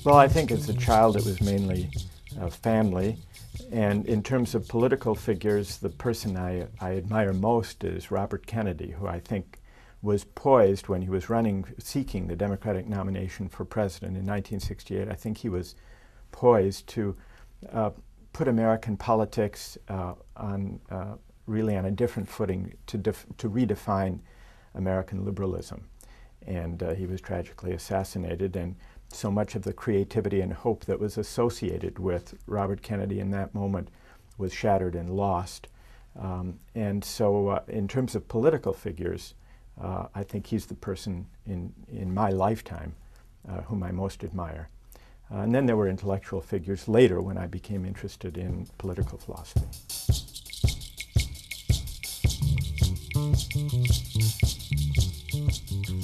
Well, I think as a child it was mainly family. And in terms of political figures, the person I admire most is Robert Kennedy, who I think was poised when he was seeking the Democratic nomination for president in 1968. I think he was poised to put American politics really on a different footing, to redefine American liberalism. And he was tragically assassinated, and so much of the creativity and hope that was associated with Robert Kennedy in that moment was shattered and lost. And so in terms of political figures, I think he's the person in my lifetime whom I most admire. And then there were intellectual figures later when I became interested in political philosophy.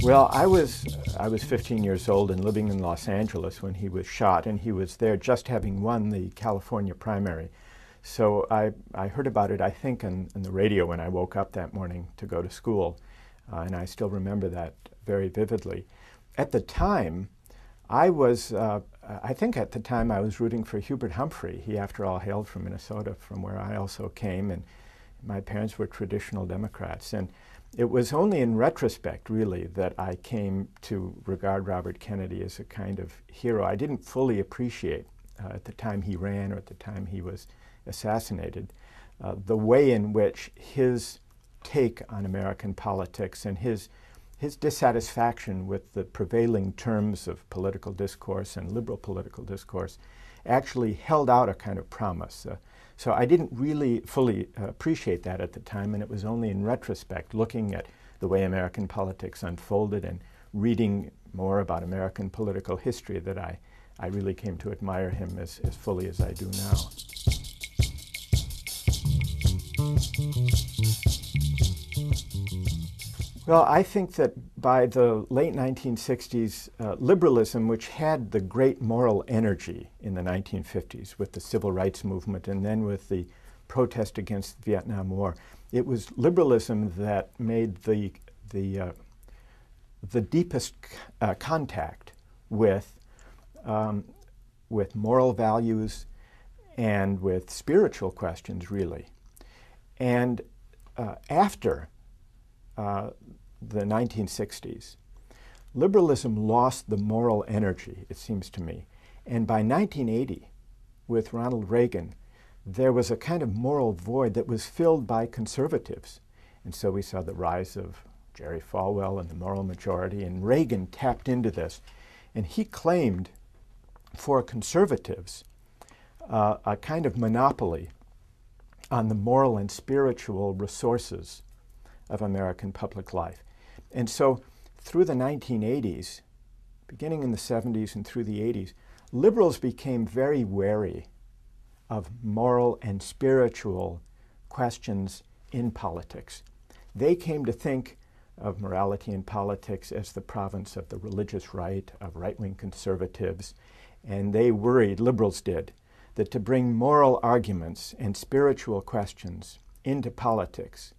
Well, I was 15 years old and living in Los Angeles when he was shot, and he was there just having won the California primary. So I heard about it, I think, on the radio when I woke up that morning to go to school, and I still remember that very vividly. At the time, I think at the time I was rooting for Hubert Humphrey. He, after all, hailed from Minnesota, from where I also came, and my parents were traditional Democrats. And it was only in retrospect, really, that I came to regard Robert Kennedy as a kind of hero. I didn't fully appreciate at the time he ran or at the time he was assassinated the way in which his take on American politics and his dissatisfaction with the prevailing terms of political discourse and liberal political discourse actually held out a kind of promise. So I didn't really fully appreciate that at the time, and it was only in retrospect, looking at the way American politics unfolded and reading more about American political history, that I really came to admire him as fully as I do now. Well, I think that by the late 1960s, liberalism, which had the great moral energy in the 1950s with the civil rights movement and then with the protest against the Vietnam War, it was liberalism that made the deepest contact with moral values and with spiritual questions, really. And after the 1960s, liberalism lost the moral energy, it seems to me. And by 1980, with Ronald Reagan, there was a kind of moral void that was filled by conservatives. And so we saw the rise of Jerry Falwell and the moral majority, and Reagan tapped into this. And he claimed for conservatives a kind of monopoly on the moral and spiritual resources of American public life. And so through the 1980s, beginning in the 70s and through the 80s, liberals became very wary of moral and spiritual questions in politics. They came to think of morality in politics as the province of the religious right, of right-wing conservatives, and they worried, liberals did, that to bring moral arguments and spiritual questions into politics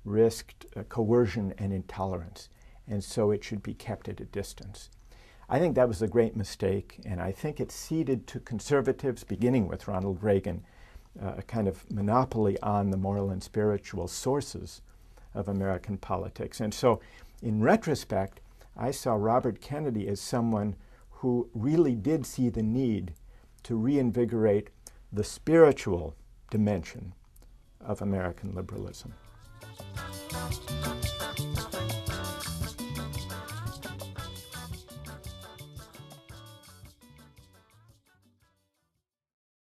risked coercion and intolerance, and so it should be kept at a distance. I think that was a great mistake, and I think it ceded to conservatives, beginning with Ronald Reagan, a kind of monopoly on the moral and spiritual sources of American politics. And so, in retrospect, I saw Robert Kennedy as someone who really did see the need to reinvigorate the spiritual dimension of American liberalism.